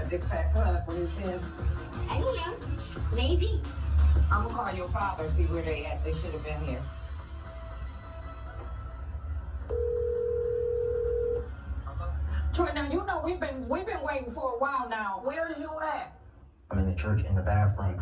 a big fat hug when you see him? I don't know. Maybe. I'm gonna call your father, see where they at. They should have been here. Troy, now you know we've been waiting for a while now. Where is you at? I'm in the church in the bathroom.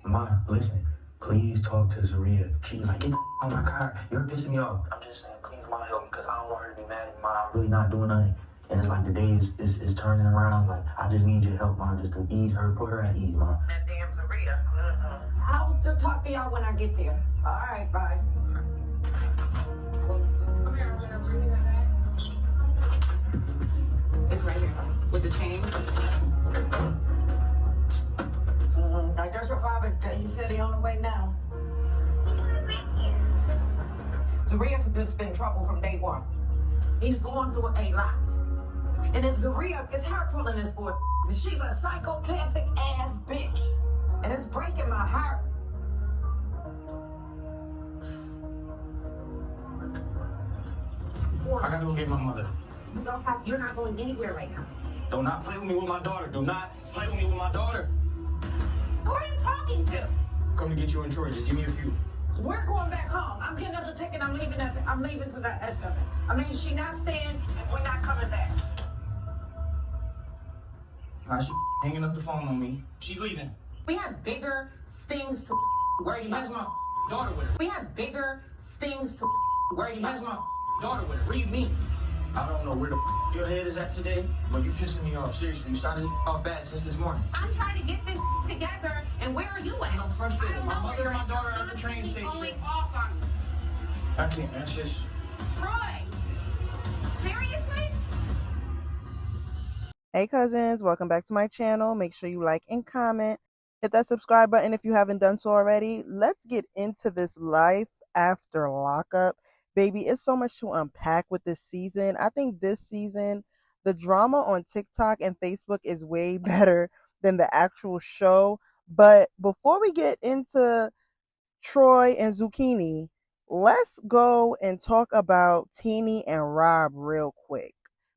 Ma, listen, please talk to Zaria. She was like, get the out of my car. You're pissing me off. I'm just saying, please, Ma, help me, because I don't want her to be mad at me. Ma, I'm really not doing nothing. And it's like the day is turning around. Like, I just need your help, Ma, just to ease her, put her at ease, Ma. That damn Zaria. I'll talk to y'all when I get there. All right, bye. It's right here with the chain. I guess your father, he said he on the way now. Zaria's just been in trouble from day one. He's going through a lot. And it's Zaria, it's her pulling this boy. She's a psychopathic ass bitch. And it's breaking my heart. I gotta go get my mother. You're not going anywhere right now. Do not play with me with my daughter. Do not play with me with my daughter. Who are you talking to? Come to get you in Troy. Just give me a few. We're going back home. I'm getting us a ticket. I'm leaving to the estimate. I mean, she not staying, and we're not coming back. She hanging up the phone on me. She leaving. We have bigger things to worry She about. has my daughter with her. We have bigger things to worry She about. has my daughter with her. What do you mean? I don't know where the your head is at today, but you pissing me off. Seriously, you started off bad since this morning. I'm trying to get this together, and where are you at? I'm frustrated. My I don't know mother where and my you're daughter are at the train Constantly station. going off on me. I can't. That's just. Troy! Seriously? Hey cousins, welcome back to my channel. Make sure you like and comment. Hit that subscribe button if you haven't done so already. Let's get into this life after lockup. Baby, it's so much to unpack with this season. I think this season, the drama on TikTok and Facebook is way better than the actual show. But before we get into Troii and Zucchini, let's go and talk about Tennie and Rob real quick.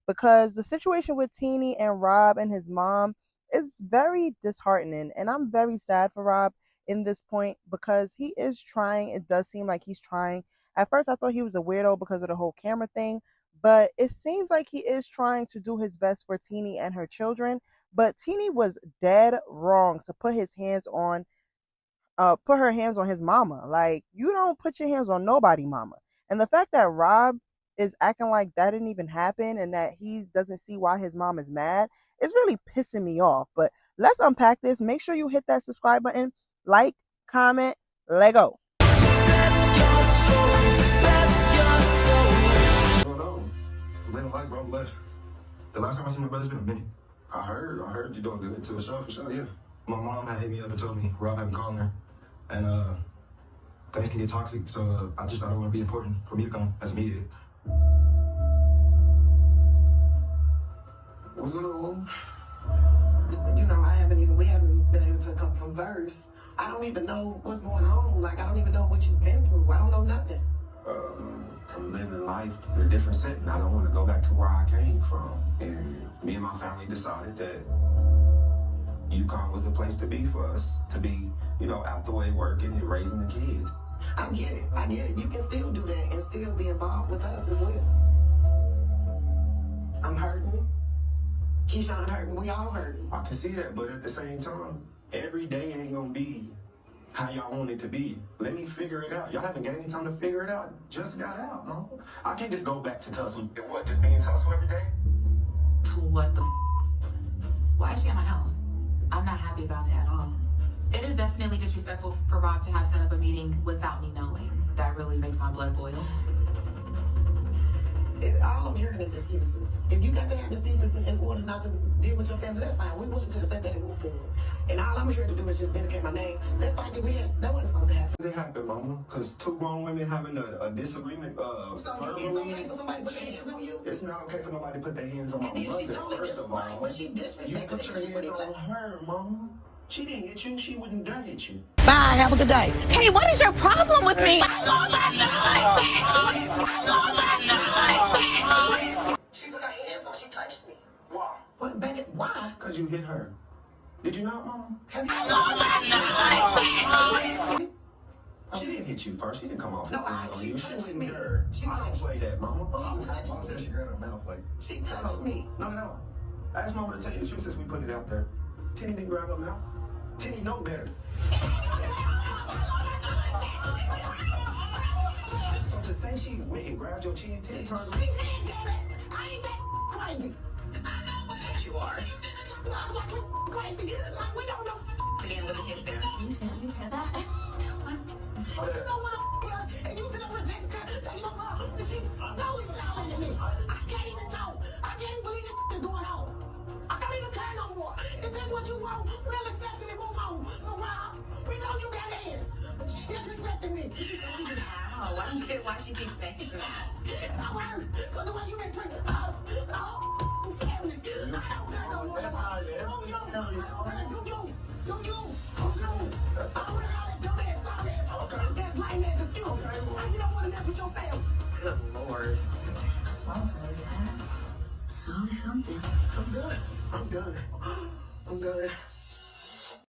Because the situation with Tennie and Rob and his mom is very disheartening. And I'm very sad for Rob in this point because he is trying. It does seem like he's trying. At first, I thought he was a weirdo because of the whole camera thing. But it seems like he is trying to do his best for Tennie and her children. But Tennie was dead wrong to put his hands on, put her hands on his mama. Like, you don't put your hands on nobody, mama. And the fact that Rob is acting like that didn't even happen and that he doesn't see why his mom is mad, it's really pissing me off. But let's unpack this. Make sure you hit that subscribe button, like, comment, let go. Living life, bro, blessed. The last time I seen my brother, it's been a minute. I heard you doing good to for sure, yeah. My mom had hit me up and told me Rob had been calling her, and things can get toxic, so I just thought it would be important for me to come as a mediator. What's going on? You know, we haven't been able to converse. I don't even know what's going on. Like, I don't even know what you've been through. I don't know nothing. I'm living life in a different setting. I don't want to go back to where I came from. And me and my family decided that UConn was the place to be for us, to be, you know, out the way working and raising the kids. I get it. You can still do that and still be involved with us as well. I'm hurting. Keyshawn hurting. We all hurting. I can see that, but at the same time, every day ain't gonna be how y'all want it to be. Let me figure it out. Y'all haven't got any time to figure it out. Just got out, no? I can't just go back to Tussle. What, just be in Tussle every day? What the Why is she at my house? I'm not happy about it at all. It is definitely disrespectful for Rob to have set up a meeting without me knowing. That really makes my blood boil. All I'm hearing is excuses. If you got to have excuses in order not to deal with your family, that's fine. We're willing to accept that and move forward. And all I'm here to do is just vindicate my name. That fight that we had, that wasn't supposed to happen. It happened, mama, because two grown women having a disagreement. So it's okay for somebody to put their hands on you? It's not okay for nobody to put their hands on my And then mother, she totally first of all. but she disrespected You put your it. hands on her, mama. She didn't hit you. She wouldn't dare hit you. Bye, have a good day. Hey, what is your problem with me? She put her hands on, she touched me. Why? Why? Because you hit her. Did you not, Mama? She didn't hit you first. She didn't come off. No, she touched me. She touched me. That, Mama. She touched me. She grabbed her mouth like. She touched me. No. I asked Mama to tell you the truth since we put it out there. Tennie didn't grab her mouth. Tennie know better. So to say she went and grabbed your chin, Tennie turned around. I ain't that crazy. I know what you are. I'm fucking crazy. Like, we don't know. Again with a kiss there. You hear that? You don't want to us, and you sit up and take your mom. And she always yelling at me. I can't even know. I can't even believe this going on. I don't even care no more. If that's what you want, we'll accept it and move on. So, Rob, we know you got hands. But she disrespecting me. Oh, why don't you get why she keeps saying that? I worry. Because the way you been treating us, the whole family, I don't care no more. Good Lord. Mom's really bad. So something. I'm done.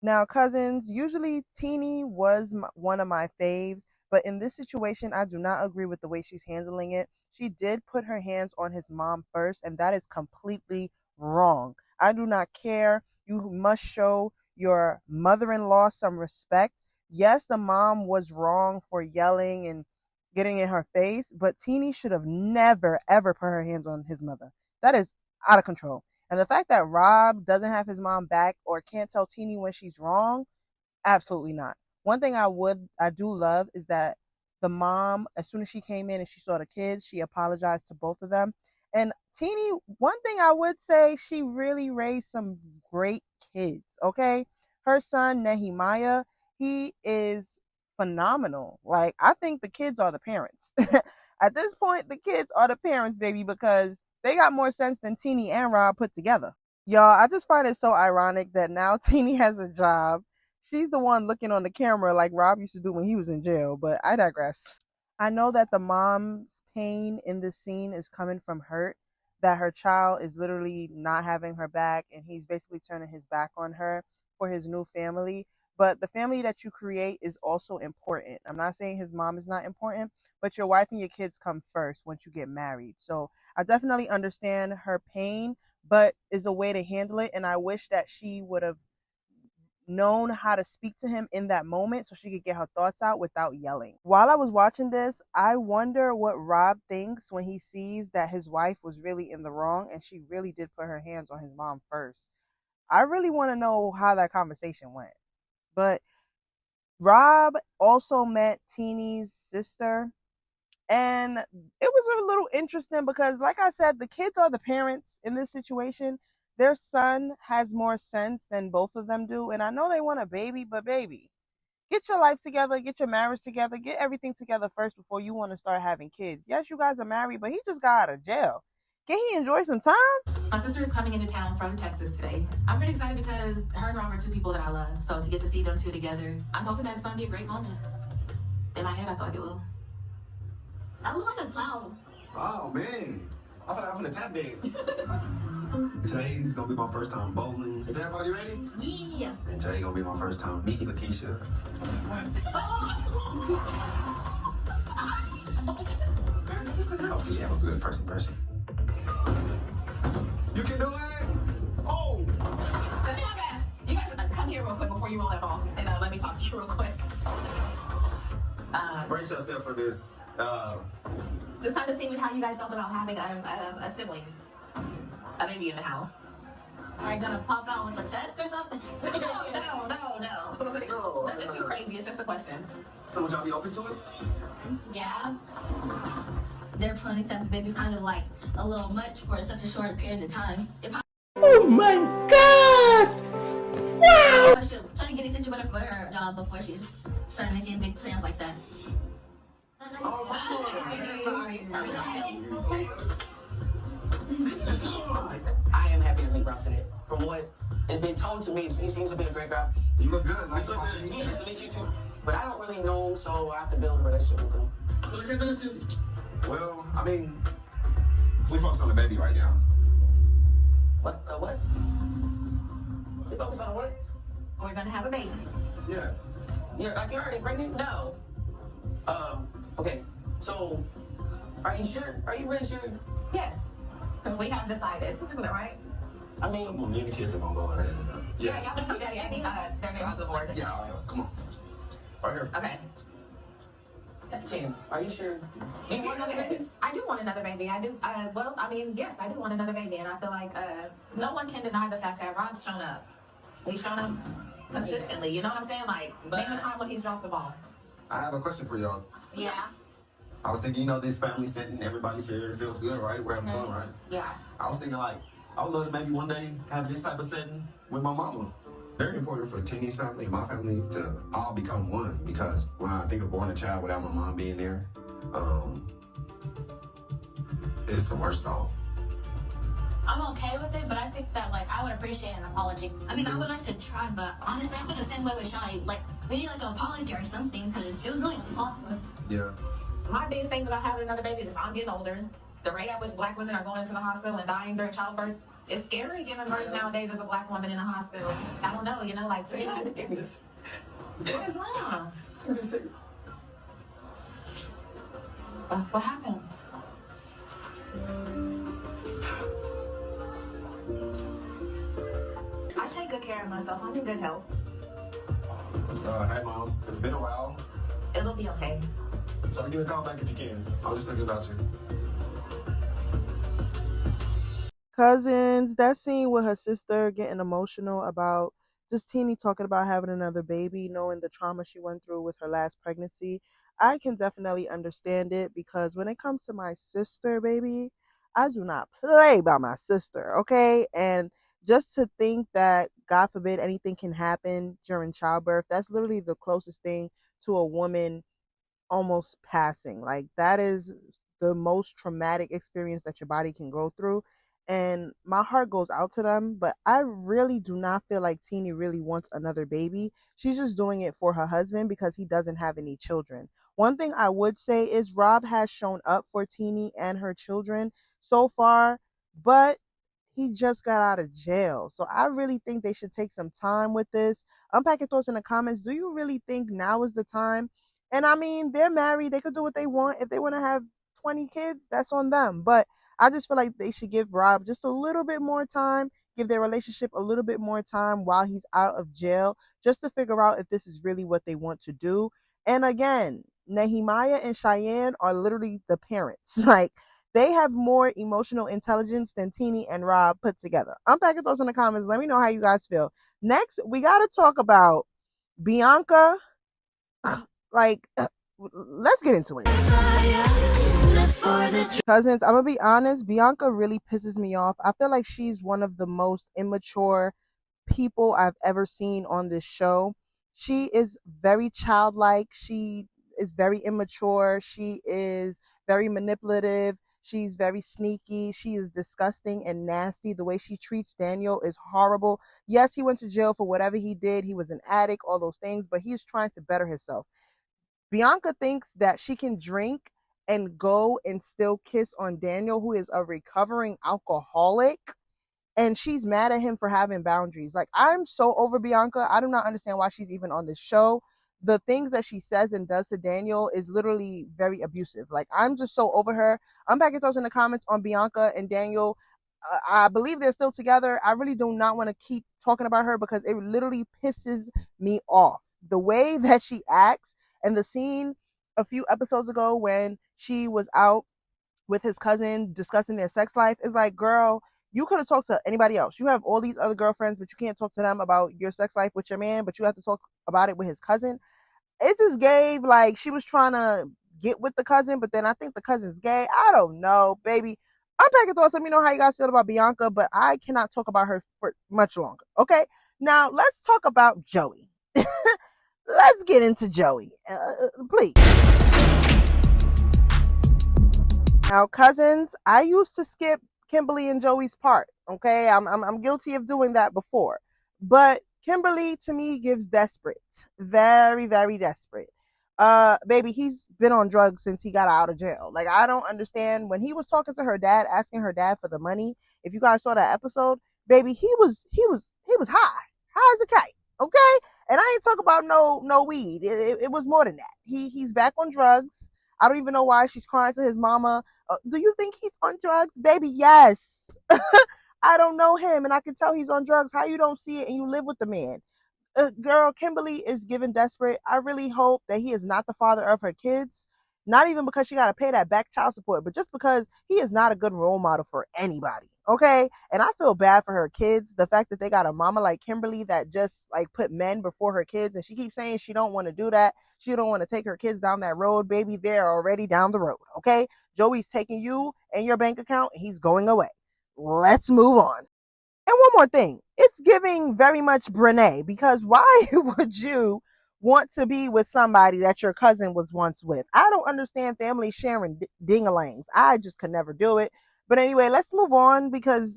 Now, cousins, usually Teenie was one of my faves, but in this situation, I do not agree with the way she's handling it. She did put her hands on his mom first, and that is completely wrong. I do not care. You must show your mother-in-law some respect. Yes, the mom was wrong for yelling and getting in her face, but Teenie should have never, ever put her hands on his mother. That is out of control. And the fact that Rob doesn't have his mom back or can't tell Teenie when she's wrong, absolutely not. One thing I do love is that the mom, as soon as she came in and she saw the kids, she apologized to both of them. And Teenie, one thing I would say, she really raised some great kids, okay? Her son, Nehemiah, he is phenomenal. Like, I think the kids are the parents. At this point, the kids are the parents, baby, because they got more sense than Tennie and Rob put together. Y'all, I just find it so ironic that now Tennie has a job. She's the one looking on the camera like Rob used to do when he was in jail, but I digress. I know that the mom's pain in this scene is coming from hurt, that her child is literally not having her back, and he's basically turning his back on her for his new family. But the family that you create is also important. I'm not saying his mom is not important, but your wife and your kids come first once you get married. So I definitely understand her pain, but is a way to handle it. And I wish that she would have known how to speak to him in that moment so she could get her thoughts out without yelling. While I was watching this, I wonder what Rob thinks when he sees that his wife was really in the wrong and she really did put her hands on his mom first. I really want to know how that conversation went. But Rob also met Teenie's sister, and it was a little interesting because, like I said, the kids are the parents in this situation. Their son has more sense than both of them do, and I know they want a baby, but baby, get your life together, get your marriage together, get everything together first before you want to start having kids. Yes, you guys are married, but he just got out of jail. Can he enjoy some time? My sister is coming into town from Texas today. I'm pretty excited because her and Rob are two people that I love. So to get to see them two together, I'm hoping that it's going to be a great moment. In my head, I feel like it will. I look like a clown. Oh, man. I thought I was in a tap dance. Today's going to be my first time bowling. Is everybody ready? Yeah. And today's going to be my first time meeting Lakeisha. Hopefully she have a good first impression. You can do it! Oh! You guys come here real quick before you roll that ball, and let me talk to you real quick. Brace yourself for this. Just kind of see how you guys felt about having a sibling, a baby in the house. Are you gonna pop out with a chest or something? No. Nothing too crazy. It's just a question. So would y'all be open to it? Yeah. They're planning to have a baby is kind of like a little much for such a short period of time. Oh my God! Wow! I should try to get it situated for her job before she's starting making big plans like that. I am happy to meet Rob today. From what has been told to me, he seems to be a great guy. You look good. Nice to meet you. Nice to meet you too. But I don't really know him, so I have to build a relationship with him. So what you're gonna do? Well, I mean, we focus on the baby right now. What? You focus on what? We're gonna have a baby. Yeah. You're already pregnant? No. Okay. So, are you sure? Are you really sure? Yes. We haven't decided, right? I mean, Well, me and the kids are gonna go ahead. Yeah, y'all can see daddy. I think their name's on the board. Yeah, all right, come on. Right here. Okay. Jen, are you sure? Do you want another baby? I do want another baby. I do. Well, I mean, yes, I do want another baby, and I feel like no one can deny the fact that Rob's shown up. He's shown up consistently. You know what I'm saying? Like, name the time when he's dropped the ball. I have a question for y'all. Yeah. I was thinking, this family setting, everybody's here, it feels good, right? We're having fun, right? Yeah. I was thinking, like, I would love to maybe one day have this type of setting with my mama. Very important for Tennie's family and my family to all become one, because when I think of born a child without my mom being there, it's the worst off. I'm okay with it, but I think that, like, I would appreciate an apology. I mean, I would like to try, but honestly, I feel the same way with Shai. Like, we need, like, an apology or something, because it was really awkward. Yeah. My biggest thing about having another baby is I'm getting older. The rate at which black women are going into the hospital and dying during childbirth, it's scary giving birth nowadays as a black woman in a hospital. I don't know, like, You don't have to give me this. what is wrong? Give me this shit. What happened? I take good care of myself. I'm in good health. Hey, Mom. It's been a while. It'll be okay. So give me a call back if you can. I was just thinking about you. Cousins, that scene with her sister getting emotional about Justine talking about having another baby, knowing the trauma she went through with her last pregnancy. I can definitely understand it, because when it comes to my sister, baby, I do not play by my sister, okay? And just to think that, God forbid, anything can happen during childbirth, that's literally the closest thing to a woman almost passing. Like, that is the most traumatic experience that your body can go through. And my heart goes out to them, but I really do not feel like Tennie really wants another baby. She's just doing it for her husband because he doesn't have any children. One thing I would say is Rob has shown up for Tennie and her children so far, but he just got out of jail. So I really think they should take some time with this. Unpack your thoughts in the comments. Do you really think now is the time? And I mean, they're married. They could do what they want. If they want to have 20 kids, that's on them. But I just feel like they should give Rob just a little bit more time, give their relationship a little bit more time while he's out of jail, just to figure out if this is really what they want to do. And again, Nehemiah and Cheyenne are literally the parents. Like, they have more emotional intelligence than Tennie and Rob put together. Unpack your thoughts in the comments. Let me know how you guys feel. Next, we got to talk about Bianca. Like, let's get into it. Cousins, I'm gonna be honest, Bianca really pisses me off. I feel like she's one of the most immature people I've ever seen on this show. She is very childlike. She is very immature. She is very manipulative. She's very sneaky. She is disgusting and nasty. The way she treats Daniel is horrible. Yes, he went to jail for whatever he did. He was an addict, all those things, but he's trying to better himself. Bianca thinks that she can drink and go and still kiss on Daniel, who is a recovering alcoholic, and she's mad at him for having boundaries. Like, I'm so over Bianca. I do not understand why she's even on this show. The things that she says and does to Daniel is literally very abusive. Like, I'm just so over her. Unpack your thoughts in the comments on Bianca and Daniel. I believe they're still together. I really do not want to keep talking about her because it literally pisses me off. The way that she acts, and the scene a few episodes ago when she was out with his cousin discussing their sex life is like, girl, you could have talked to anybody else. You have all these other girlfriends, but you can't talk to them about your sex life with your man, but you have to talk about it with his cousin. It just gave, like, she was trying to get with the cousin, but then I think the cousin's gay. I don't know, baby. Unpack your thoughts. Let me know how you guys feel about Bianca, but I cannot talk about her for much longer. Okay, now let's talk about Joey. Let's get into Joey, please. Now, cousins, I used to skip Kimberly and Joey's part. Okay, I'm guilty of doing that before, but Kimberly to me gives desperate, very, very desperate. Baby, he's been on drugs since he got out of jail. Like, I don't understand. When he was talking to her dad, asking her dad for the money, if you guys saw that episode, baby, he was high. high as a kite. Okay, and I ain't talking about no weed. It was more than that. He's back on drugs. I don't even know why she's crying to his mama. Do you think he's on drugs, baby? Yes. I don't know him, and I can tell he's on drugs. How you don't see it and you live with the man? Girl, Kimberly is giving desperate. I really hope that he is not the father of her kids. Not even because she got to pay that back child support, but just because he is not a good role model for anybody. Okay. And I feel bad for her kids. The fact that they got a mama like Kimberly that just like put men before her kids. And she keeps saying she don't want to do that. She don't want to take her kids down that road. Baby, they're already down the road. Okay. Joey's taking you and your bank account and he's going away. Let's move on. And one more thing, it's giving very much Brene, because why would you want to be with somebody that your cousin was once with? I don't understand family sharing ding-a-langs. I just could never do it. But anyway, let's move on because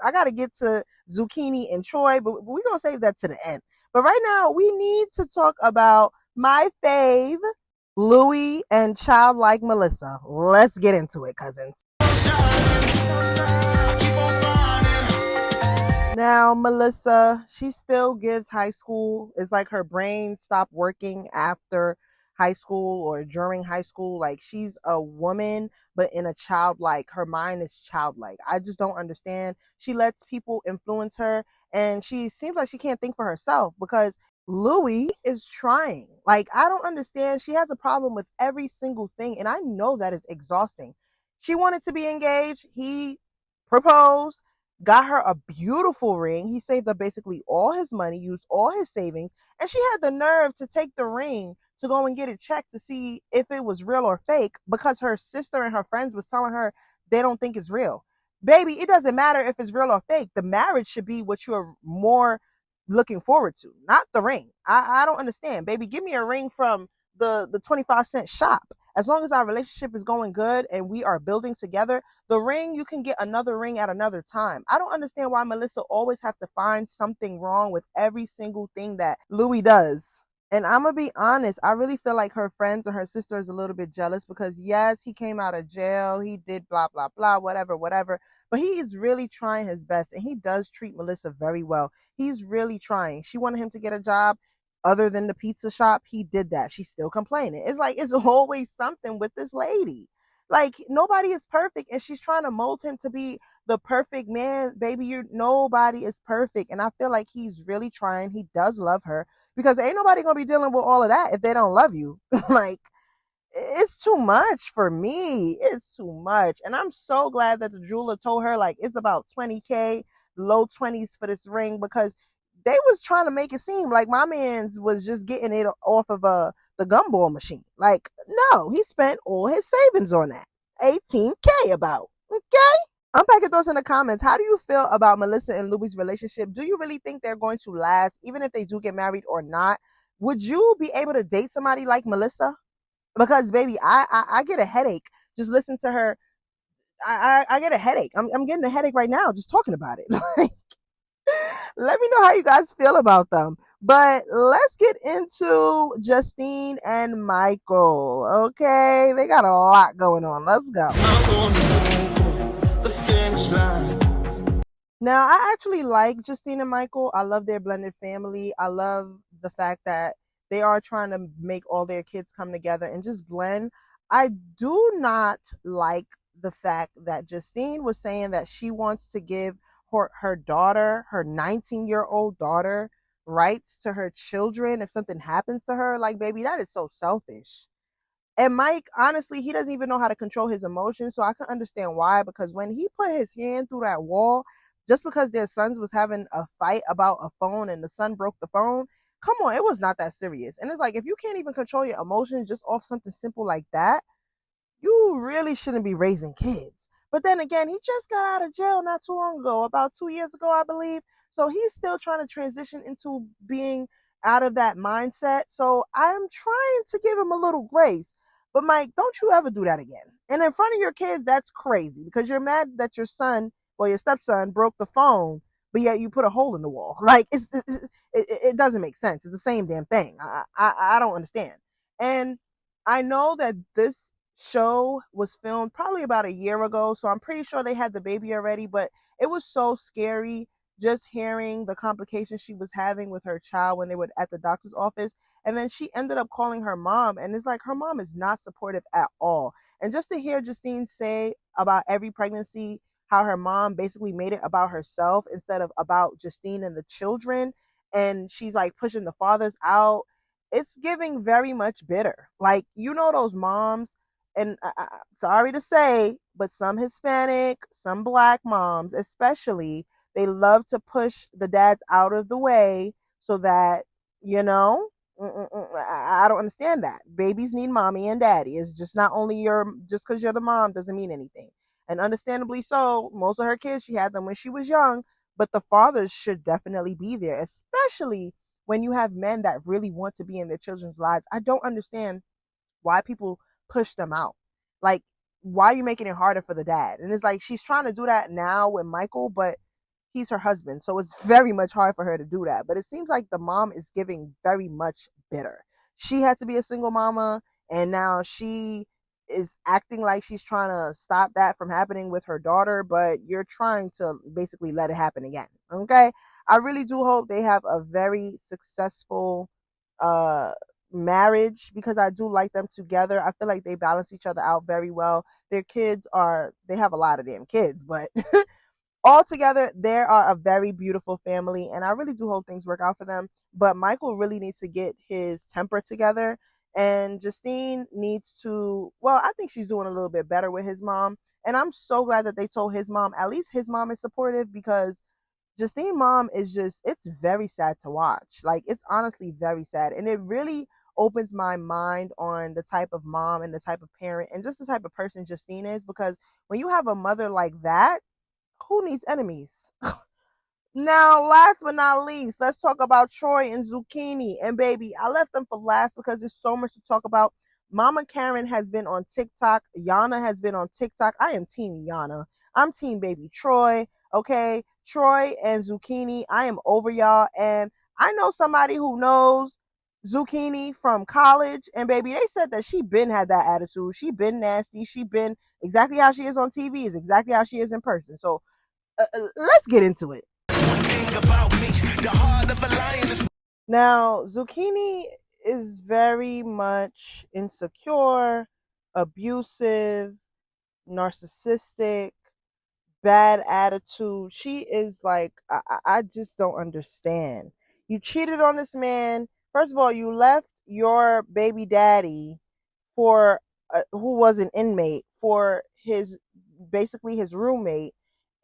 I got to get to Zucchini and Troii, but we're going to save that to the end. But right now, we need to talk about my fave, Louie and childlike Melissa. Let's get into it, cousins. Now, Melissa, she still gives high school. It's like her brain stopped working after high school or during high school. Like she's a woman, but in a childlike, her mind is childlike. I just don't understand. She lets people influence her and she seems like she can't think for herself because Louie is trying. Like, I don't understand. She has a problem with every single thing. And I know that is exhausting. She wanted to be engaged. He proposed, got her a beautiful ring. He saved up basically all his money, used all his savings, and she had the nerve to take the ring to go and get it checked to see if it was real or fake because her sister and her friends was telling her they don't think it's real. Baby, it doesn't matter if it's real or fake. The marriage should be what you're more looking forward to, not the ring. I don't understand. Baby, give me a ring from the 25-cent shop. As long as our relationship is going good and we are building together, the ring, you can get another ring at another time. I don't understand why Melissa always have to find something wrong with every single thing that Louie does. And I'm going to be honest, I really feel like her friends and her sister is a little bit jealous because yes, he came out of jail. He did blah, blah, blah, whatever. But he is really trying his best and he does treat Melissa very well. He's really trying. She wanted him to get a job other than the pizza shop. He did that. She's still complaining. It's like, it's always something with this lady. Like, nobody is perfect and she's trying to mold him to be the perfect man. Baby, nobody is perfect. And I feel like he's really trying. He does love her because ain't nobody gonna be dealing with all of that if they don't love you. Like, it's too much for me. It's too much. And I'm so glad that the jeweler told her like it's about 20K, low 20s for this ring, because they was trying to make it seem like my man's was just getting it off of the gumball machine. Like, no, he spent all his savings on that. 18K about. Okay? Unpack your thoughts in the comments. How do you feel about Melissa and Louie's relationship? Do you really think they're going to last, even if they do get married or not? Would you be able to date somebody like Melissa? Because, baby, I get a headache. Just listen to her. I get a headache. I'm getting a headache right now just talking about it. Let me know how you guys feel about them. But let's get into Justine and Michael. Okay, they got a lot going on. Let's go. Now, I actually like Justine and Michael. I love their blended family. I love the fact that they are trying to make all their kids come together and just blend. I do not like the fact that Justine was saying that she wants to give her daughter, her 19-year-old daughter, rights to her children if something happens to her. Like, baby, that is so selfish. And Mike, honestly, he doesn't even know how to control his emotions, so I can understand why, because when he put his hand through that wall, just because their sons was having a fight about a phone and the son broke the phone, come on, it was not that serious. And it's like, if you can't even control your emotions just off something simple like that, you really shouldn't be raising kids. But then again, he just got out of jail not too long ago, about 2 years ago, I believe. So he's still trying to transition into being out of that mindset. So I'm trying to give him a little grace. But Mike, don't you ever do that again. And in front of your kids, that's crazy because you're mad that your son or your stepson broke the phone, but yet you put a hole in the wall. Like, it doesn't make sense. It's the same damn thing. I don't understand. And I know that this show was filmed probably about a year ago, so I'm pretty sure they had the baby already, but it was so scary just hearing the complications she was having with her child when they were at the doctor's office. And then she ended up calling her mom, and it's like her mom is not supportive at all. And just to hear Justine say about every pregnancy, how her mom basically made it about herself instead of about Justine and the children, and she's like pushing the fathers out, it's giving very much bitter. Like, you know, those moms, and sorry to say, but some Hispanic, some Black moms especially, they love to push the dads out of the way so that, you know, I don't understand that. Babies need mommy and daddy. It's just not only just because you're the mom doesn't mean anything. And understandably so, most of her kids, she had them when she was young, but the fathers should definitely be there, especially when you have men that really want to be in their children's lives. I don't understand why people push them out. Like, why are you making it harder for the dad? And it's like she's trying to do that now with Michael, but he's her husband, so it's very much hard for her to do that. But it seems like the mom is giving very much bitter. She had to be a single mama, and now she is acting like she's trying to stop that from happening with her daughter, but you're trying to basically let it happen again. Okay? I really do hope they have a very successful marriage, because I do like them together. I feel like they balance each other out very well. Their kids they have a lot of damn kids, but altogether, they are a very beautiful family, and I really do hope things work out for them. But Michael really needs to get his temper together, and Justine needs to, well, I think she's doing a little bit better with his mom, and I'm so glad that they told his mom, at least his mom is supportive, because Justine's mom is just, it's very sad to watch. Like, it's honestly very sad, and it really opens my mind on the type of mom and the type of parent and just the type of person Justine is, because when you have a mother like that, who needs enemies? Now, last but not least, let's talk about Troii and Zucchini. And baby, I left them for last because there's so much to talk about. Mama Karen has been on TikTok. Yana has been on TikTok. I am team Yana. I'm team baby Troii. Okay, Troii and Zucchini, I am over y'all. And I know somebody who knows Zucchini from college, and baby, they said that she been had that attitude. She been nasty. She been exactly how she is on TV is exactly how she is in person. So let's get into it. Now, Zucchini is very much insecure, abusive, narcissistic, bad attitude. She is like, I just don't understand. You cheated on this man. First of all, you left your baby daddy for who was an inmate, for basically his roommate,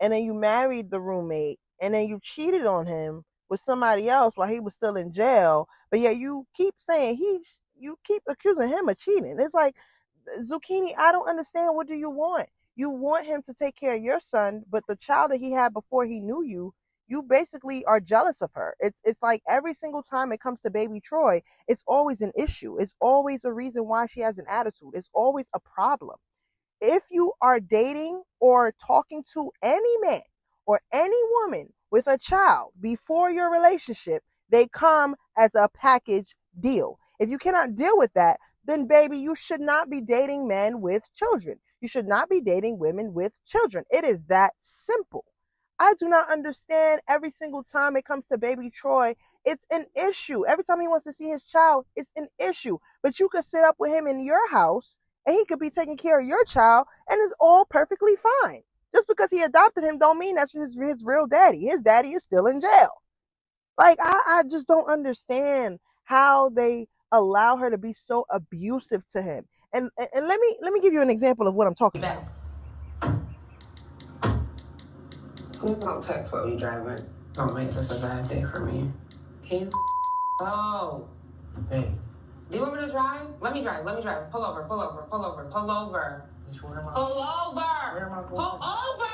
and then you married the roommate, and then you cheated on him with somebody else while he was still in jail. But yet you keep saying you keep accusing him of cheating. It's like, Zucchini, I don't understand. What do you want? You want him to take care of your son, but the child that he had before he knew you, you basically are jealous of her. It's like every single time it comes to baby Troii, it's always an issue. It's always a reason why she has an attitude. It's always a problem. If you are dating or talking to any man or any woman with a child before your relationship, they come as a package deal. If you cannot deal with that, then baby, you should not be dating men with children. You should not be dating women with children. It is that simple. I do not understand. Every single time it comes to baby Troii, it's an issue. Every time he wants to see his child, it's an issue. But you could sit up with him in your house and he could be taking care of your child and it's all perfectly fine. Just because he adopted him don't mean that's his real daddy. His daddy is still in jail. Like, I just don't understand how they allow her to be so abusive to him. And let me give you an example of what I'm talking about. Please don't text while we driving. Don't make this a bad day for me. Can you oh. Hey. Do you want me to drive? Let me drive. Pull over. Bitch, where am I? Pull over! Where am I going? Pull over!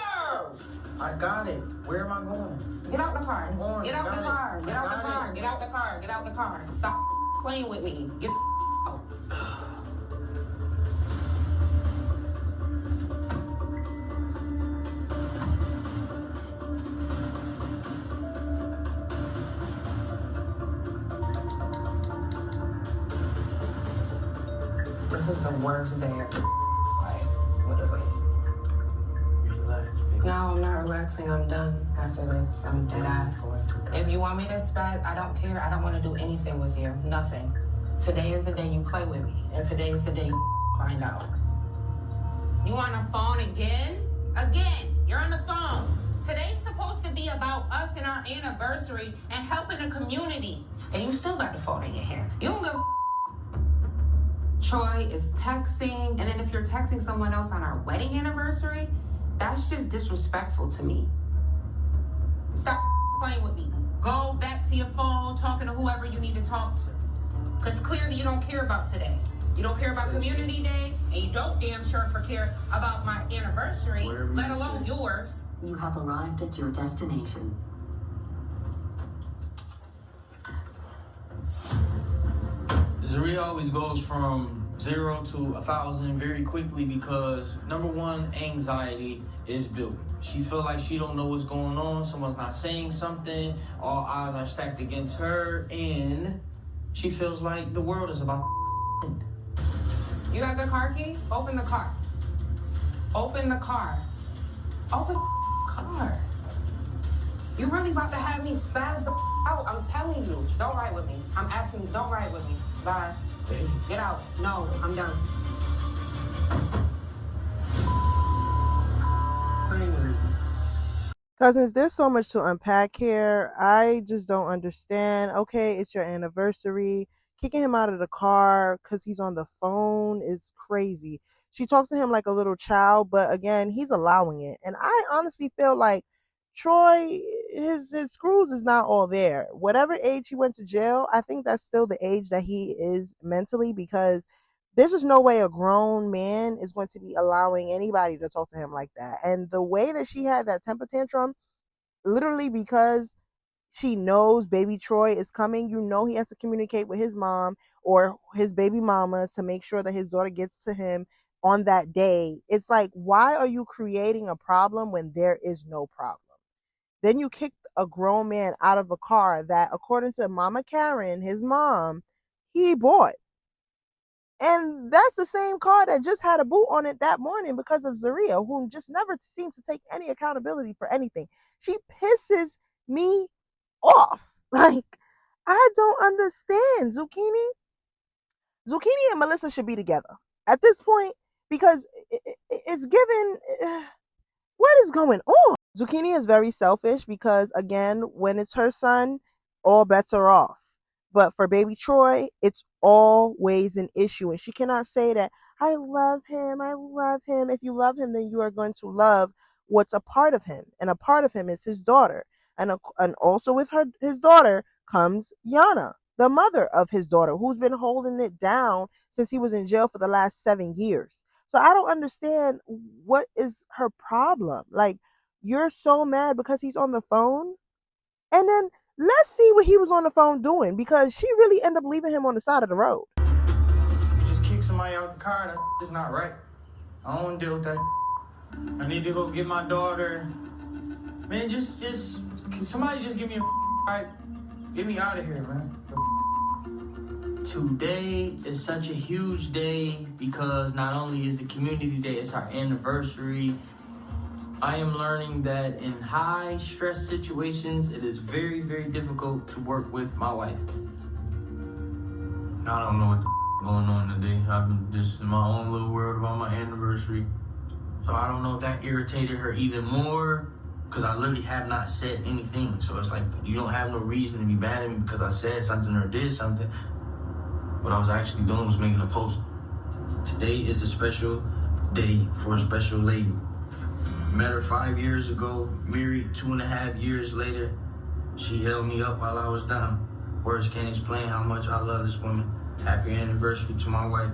I got it. Where am I going? Get out the car. Come on, Get out the got it. car. Get out the I got car. it. Get out the car. Get out the car. Stop playing with me. Get out. This is the worst day of like, literally. Relax, baby. No, I'm not relaxing. I'm done after this. I'm dead ass. If you want me to spaz, I don't care. I don't want to do anything with you. Nothing. Today is the day you play with me, and today is the day you find out. You on the phone again? Again, you're on the phone. Today's supposed to be about us and our anniversary and helping the community. And you still got the phone in your hand. You don't go. Troy is texting, and then if you're texting someone else on our wedding anniversary, that's just disrespectful to me. Stop playing with me. Go back to your phone, talking to whoever you need to talk to. Because clearly you don't care about today. You don't care about Community Day, and you don't damn sure care about my anniversary, let alone yours. You have arrived at your destination. Zaria always goes from 0 to 1,000 very quickly because, number one, anxiety is built. She feel like she don't know what's going on, someone's not saying something, all odds are stacked against her, and she feels like the world is about to end. You have the car key? Open the car. Open the car. Open the car. You really about to have me spaz the out. I'm telling you. Don't ride with me. I'm asking you, don't ride with me. Bye. Get out. No, I'm done. Cousins, there's so much to unpack here. I just don't understand. Okay, it's your anniversary. Kicking him out of the car because he's on the phone is crazy. She talks to him like a little child, but again, he's allowing it. And I honestly feel like Troy, his screws is not all there. Whatever age he went to jail, I think that's still the age that he is mentally, because there's just no way a grown man is going to be allowing anybody to talk to him like that. And the way that she had that temper tantrum, literally because she knows baby Troy is coming, you know he has to communicate with his mom or his baby mama to make sure that his daughter gets to him on that day. It's like, why are you creating a problem when there is no problem? Then you kicked a grown man out of a car that, according to Mama Karen, his mom, he bought. And that's the same car that just had a boot on it that morning because of Zaria, who just never seems to take any accountability for anything. She pisses me off. Like, I don't understand. Zucchini and Melissa should be together at this point, because it's given, what is going on? Zucchini is very selfish because, again, when it's her son, all bets are off. But for baby Troy, it's always an issue. And she cannot say that, I love him. If you love him, then you are going to love what's a part of him. And a part of him is his daughter. And also with his daughter comes Yana, the mother of his daughter, who's been holding it down since he was in jail for the last 7 years. So I don't understand, what is her problem? Like, you're so mad because he's on the phone? And then let's see what he was on the phone doing, because she really ended up leaving him on the side of the road. You just kick somebody out the car, that's not right. I don't want to deal with that. I need to go get my daughter. Man, just can somebody just give me a ride? Get me out of here, man. Today is such a huge day because not only is it Community Day, it's our anniversary. I am learning that in high stress situations, it is very, very difficult to work with my wife. I don't know what's going on today. I've been just in my own little world about my anniversary. So I don't know if that irritated her even more, because I literally have not said anything. So it's like, you don't have no reason to be mad at me because I said something or did something. What I was actually doing was making a post. Today is a special day for a special lady. Met her 5 years ago, married 2.5 years later. She held me up while I was down. Words can't explain how much I love this woman. Happy anniversary to my wife.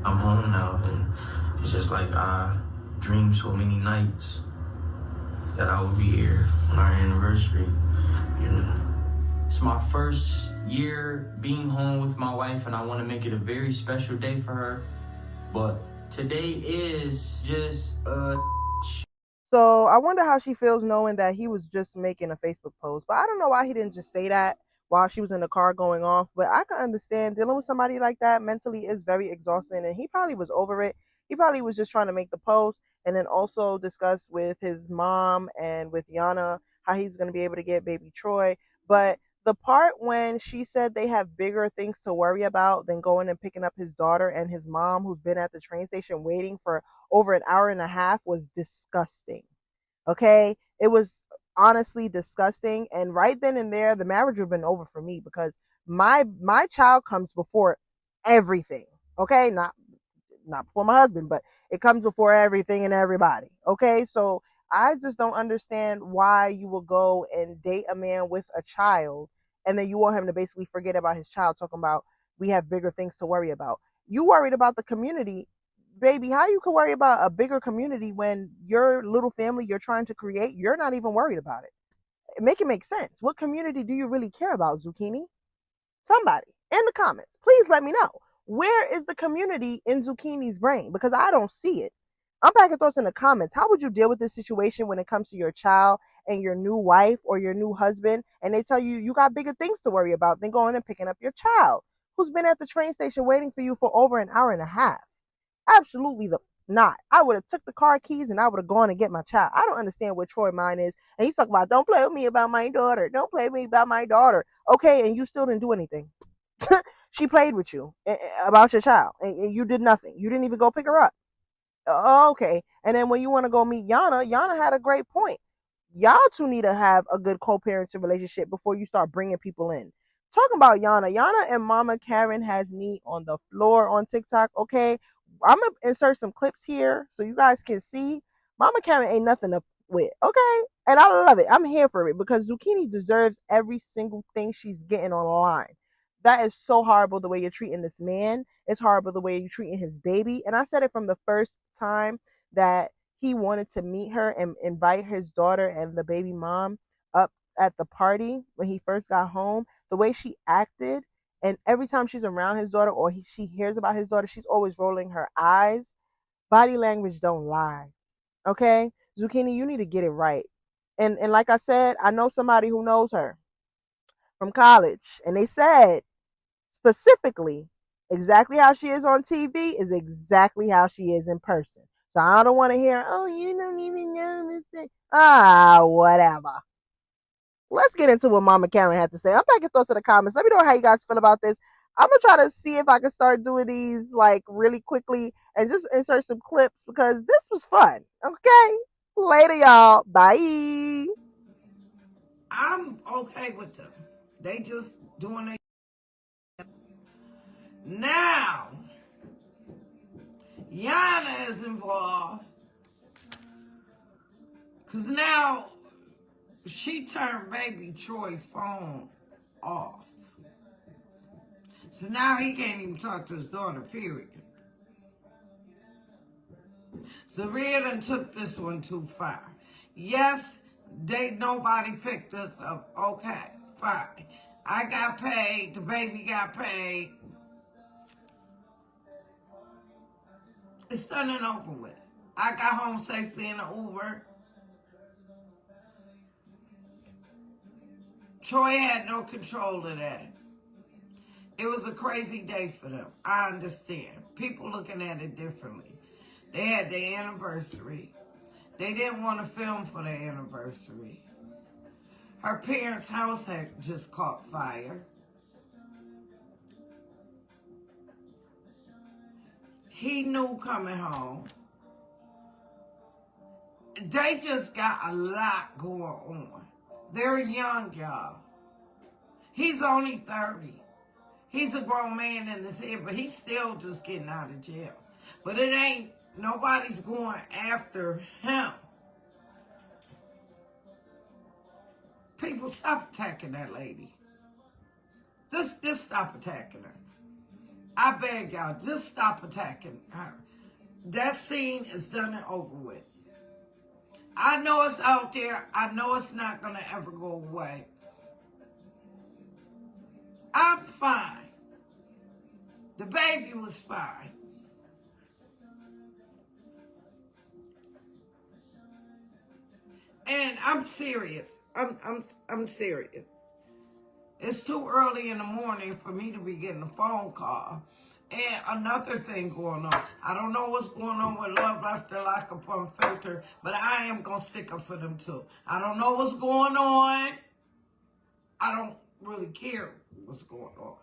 I'm home now, and it's just like I dreamed so many nights that I would be here on our anniversary, you know. It's my first year being home with my wife, and I want to make it a very special day for her. But today is just So I wonder how she feels knowing that he was just making a Facebook post. But I don't know why he didn't just say that while she was in the car going off. But I can understand dealing with somebody like that mentally is very exhausting, and he probably was over it. He probably was just trying to make the post and then also discuss with his mom and with Yana how he's going to be able to get baby Troy. But the part when she said they have bigger things to worry about than going and picking up his daughter and his mom, who's been at the train station waiting for over an hour and a half, was disgusting. Okay? It was honestly disgusting. And right then and there, the marriage would have been over for me, because my child comes before everything. Okay? Not before my husband, but it comes before everything and everybody. Okay? So I just don't understand why you will go and date a man with a child and then you want him to basically forget about his child, talking about we have bigger things to worry about. You worried about the community. Baby, how you can worry about a bigger community when your little family you're trying to create, you're not even worried about it? Make it make sense. What community do you really care about, Zucchini? Somebody in the comments, please let me know. Where is the community in Zucchini's brain? Because I don't see it. Unpack your thoughts in the comments. How would you deal with this situation when it comes to your child and your new wife or your new husband, and they tell you you got bigger things to worry about than going and picking up your child who's been at the train station waiting for you for over an hour and a half? Absolutely not. I would have took the car keys and I would have gone and get my child. I don't understand what Troy mind is. And he's talking about, don't play with me about my daughter. Don't play with me about my daughter. Okay, and you still didn't do anything. She played with you about your child and you did nothing. You didn't even go pick her up. Okay. And then when you want to go meet Yana had a great point. Y'all two need to have a good co-parenting relationship before you start bringing people in. Talking about Yana and Mama Karen has me on the floor on TikTok. Okay. I'm going to insert some clips here so you guys can see. Mama Karen ain't nothing to with. Okay. And I love it. I'm here for it because Zucchini deserves every single thing she's getting online. That is so horrible the way you're treating this man. It's horrible the way you're treating his baby. And I said it from the first time that he wanted to meet her and invite his daughter and the baby mom up at the party when he first got home. The way she acted, and every time she's around his daughter or she hears about his daughter, she's always rolling her eyes. Body language don't lie. Okay? Zucchini, you need to get it right. And like I said, I know somebody who knows her from college, and they said specifically exactly how she is on TV is exactly how she is in person. So I don't want to hear, oh, you don't even know this thing. Whatever. Let's get into what Mama Karen had to say. Unpack your thoughts in the comments. Let me know how you guys feel about this. I'm going to try to see if I can start doing these like really quickly and just insert some clips because this was fun. Okay? Later, y'all. Bye. I'm okay with them. They just doing it. Now, Yana is involved because now she turned baby Troy phone off. So now he can't even talk to his daughter, period. Zaria done took this one too far. Yes, nobody picked us up. Okay, fine. I got paid, the baby got paid. It's done and over with. I got home safely in an Uber. Troy had no control of that. It was a crazy day for them. I understand. People looking at it differently. They had their anniversary. They didn't want to film for their anniversary. Her parents' house had just caught fire. He knew coming home. They just got a lot going on. They're young, y'all. He's only 30. He's a grown man in his head, but he's still just getting out of jail. But it ain't, nobody's going after him. People, stop attacking that lady. Just stop attacking her. I beg y'all, just stop attacking her. That scene is done and over with. I know it's out there. I know it's not going to ever go away. I'm fine. The baby was fine. And I'm serious. I'm serious. It's too early in the morning for me to be getting a phone call And another thing going on. I don't know what's going on with Love After Lockup Unfiltered, but I am going to stick up for them too. I don't know what's going on. I don't really care what's going on.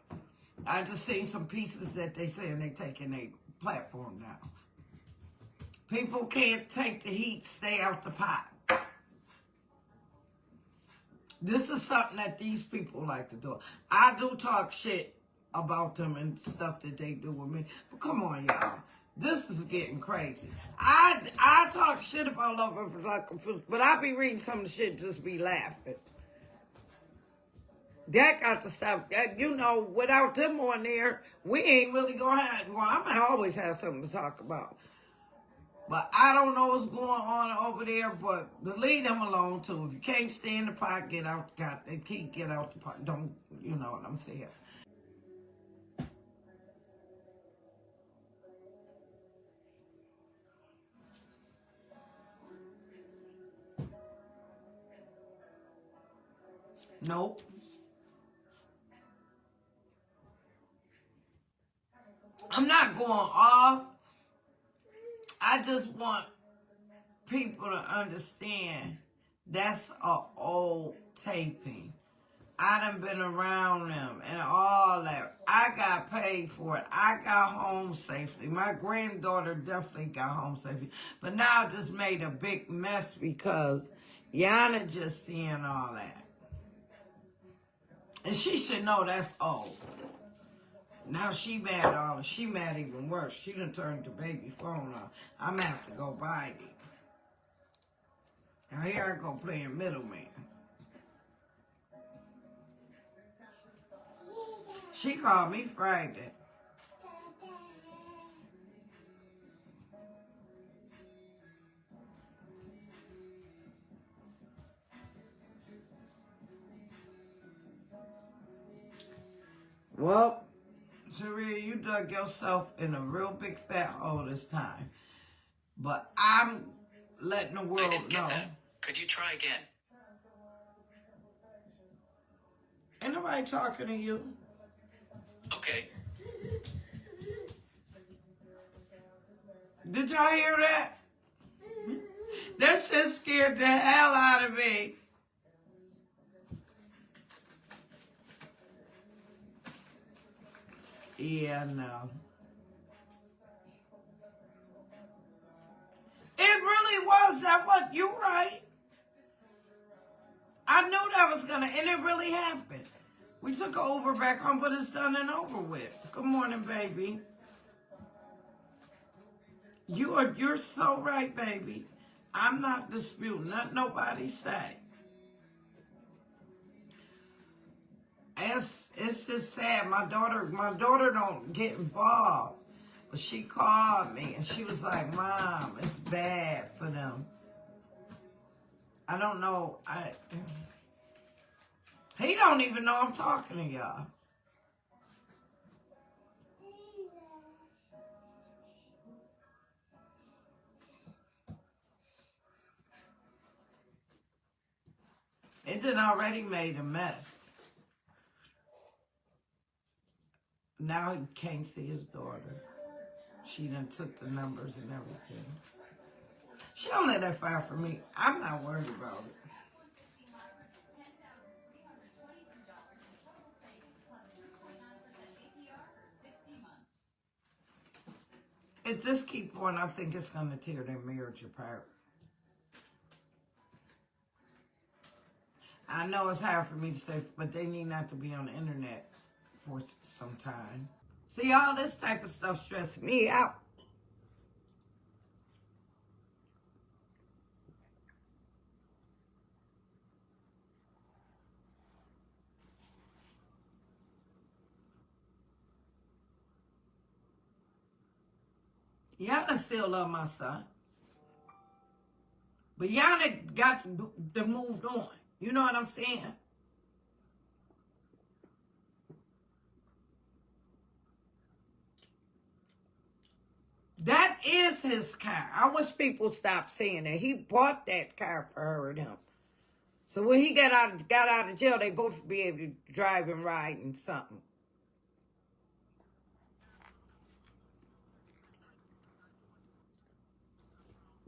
I just seen some pieces that they saying they taking their platform down. People can't take the heat, stay out the pot. This is something that these people like to do. I do talk shit about them and stuff that they do with me. But come on, y'all. This is getting crazy. I talk shit about Love After Lockup, but I be reading some of the shit just be laughing. That got to stop. You know, without them on there, we ain't really gonna have. Well, I might always have something to talk about. But I don't know what's going on over there, but leave them alone too. If you can't stay in the pot, get out. Get out the pot. Don't, you know what I'm saying? Nope. I'm not going off. I just want people to understand that's an old taping. I done been around them and all that. I got paid for it. I got home safely. My granddaughter definitely got home safely. But now I just made a big mess because Yana just seeing all that. And she should know that's old. Now she mad she mad even worse. She done turned the baby phone on. I'm gonna have to go buy it. Now here I go playing middleman. She called me Friday. Well, Zaria, you dug yourself in a real big fat hole this time. But I'm letting the world know. That. Could you try again? Ain't nobody talking to you. Okay. Did y'all hear that? That shit scared the hell out of me. Yeah, no. It really was that what? You right. I knew that was gonna, and it really happened. We took an Uber back home, but it's done and over with. Good morning, baby. You're so right, baby. I'm not disputing nothing nobody say. It's just sad. My daughter don't get involved. But she called me and she was like, Mom, it's bad for them. I don't know. He don't even know I'm talking to y'all. It done already made a mess. Now he can't see his daughter. She done took the numbers and everything. She don't let that fire for me. I'm not worried about it. If this keep going, I think it's going to tear their marriage apart. I know it's hard for me to say, but they need not to be on the internet for some time. See, all this type of stuff stresses me out. Yana still love my son. But Yana got to move on. You know what I'm saying? That is his car. I wish people stopped saying that. He bought that car for her and him. So when he got out of jail, they both be able to drive and ride and something.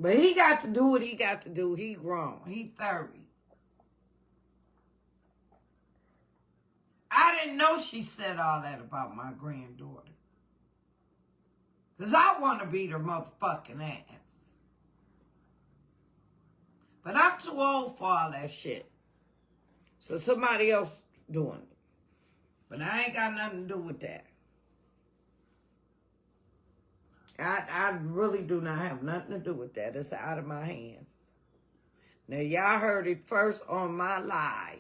But he got to do what he got to do. He grown. He 30. I didn't know she said all that about my granddaughter. Because I want to beat her motherfucking ass. But I'm too old for all that shit. So somebody else doing it. But I ain't got nothing to do with that. I really do not have nothing to do with that. It's out of my hands. Now, y'all heard it first on my live.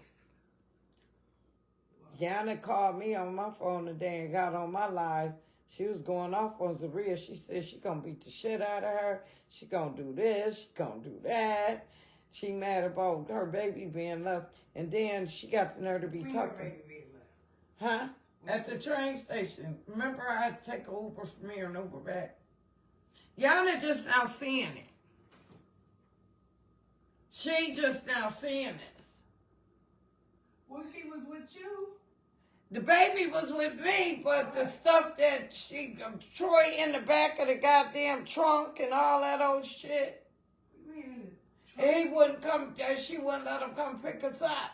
Yana called me on my phone today and got on my live. She was going off on Zaria. She said she gonna beat the shit out of her. She gonna do this. She gonna do that. She mad about her baby being left. And then she got the nerve to be talking. Huh? At the train station. Remember I had to take an Uber from here and Uber back? Yana just now seeing it. She just now seeing this. Well, she was with you. The baby was with me, but the stuff that Troii in the back of the goddamn trunk and all that old shit. He wouldn't come, she wouldn't let him come pick us up.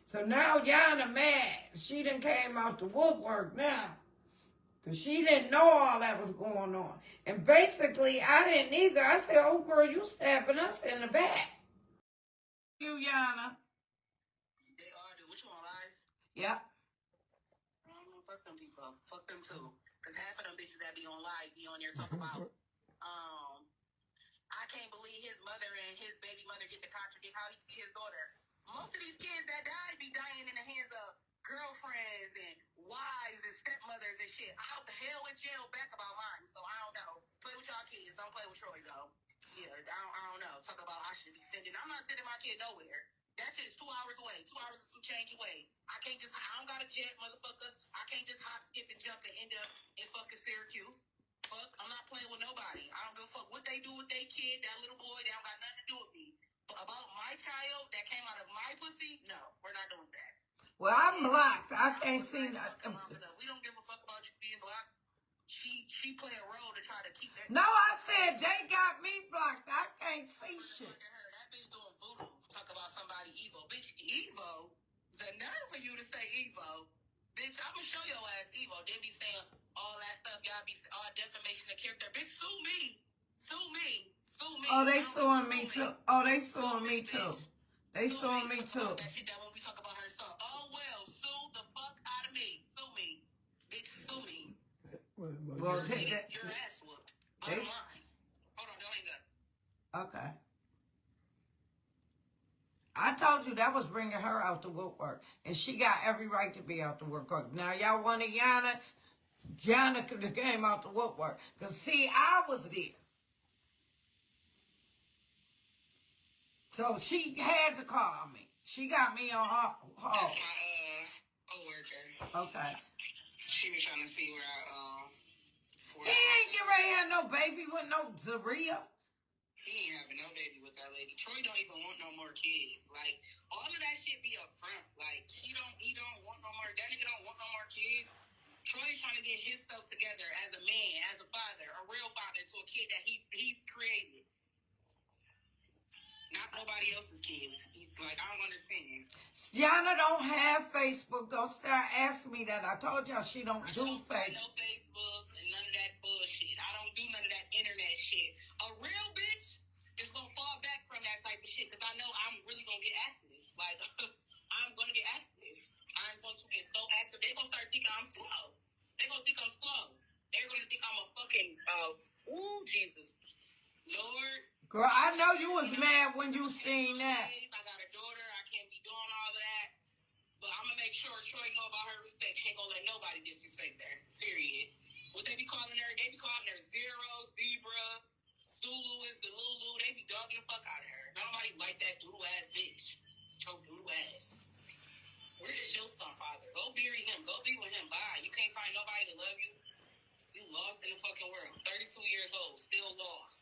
So now Yana mad. She done came out the woodwork now. Because she didn't know all that was going on. And basically, I didn't either. I said, oh, girl, you stabbing us in the back. You, Yana. They are, dude. What you on, live? Yep. Fuck them people. Fuck them too. Because half of them bitches that be on live be on there talking about, I can't believe his mother and his baby mother get to contradict how he see his daughter. Most of these kids that died be dying in the hands of girlfriends and wives and stepmothers and shit. I hope the hell in jail back about mine, so I don't know. Play with y'all kids. Don't play with Troii, though. Yeah, I don't know. Talk about I should be sending. I'm not sending my kid nowhere. That shit is 2 hours away. 2 hours is some change away. I don't got a jet, motherfucker. I can't just hop, skip, and jump and end up in fucking Syracuse. Fuck, I'm not playing with nobody. I don't give a fuck what they do with their kid, that little boy. They don't got nothing to do with me. But about my child that came out of my pussy, no, we're not doing that. Well, I'm blocked. I can't see nothing. We don't give a fuck about you being blocked. She play a role to try to keep that. No, I said they got me blocked. I can't see shit. That bitch doing voodoo. Talk about somebody evil. Bitch, Evo? The nerve for you to say Evo. Bitch, I'm gonna show your ass Evo. They be saying all that stuff. Y'all be all defamation of character. Bitch, sue me. Sue me. Sue me. Oh, they suing me too. Oh, they suing me too. They suing me too. That shit that when we talk about her stuff. Oh, well, sue the fuck out of me. Sue me. Bitch, sue me. Well, your ass whooped. Bottom line. Hold on, don't hang up. Okay. I told you that was bringing her out the woodwork. And she got every right to be out the woodwork. Now, y'all wanted Yana? Yana could have came out the woodwork. Because, see, I was there. So she had to call me. She got me on her. That's my coworker. Okay. She was trying to see where he ain't get right here no baby with no Zaria. He ain't having no baby with that lady. Troii don't even want no more kids. Like, all of that shit be up front. Like, he don't want no more. That nigga don't want no more kids. Troi's trying to get his stuff together as a man, as a father, a real father to a kid that he created. Not nobody else's kids. He's like, I don't understand. Yana don't have Facebook. Don't start asking me that. I told y'all she don't do Facebook. No Facebook and none of that bullshit. I don't do none of that internet shit. A real bitch is gonna fall back from that type of shit because I know I'm really gonna get active. Like, I'm gonna get active. I'm going to get so active. They're gonna start thinking I'm slow. They're gonna think I'm slow. They're gonna think I'm a fucking, Jesus. Lord. Girl, I know you was mad when you seen that. I got a daughter. I can't be doing all of that. But I'm going to make sure Troii know about her respect. She ain't going to let nobody disrespect her. Period. What they be calling her? They be calling her Zero, Zebra, Zulu is the Lulu. They be dogging the fuck out of her. Nobody like that doodle-ass bitch. Your doodle-ass. Where is your son, father? Go bury him. Go be with him. Bye. You can't find nobody to love you. You lost in the fucking world. 32 years old. Still lost.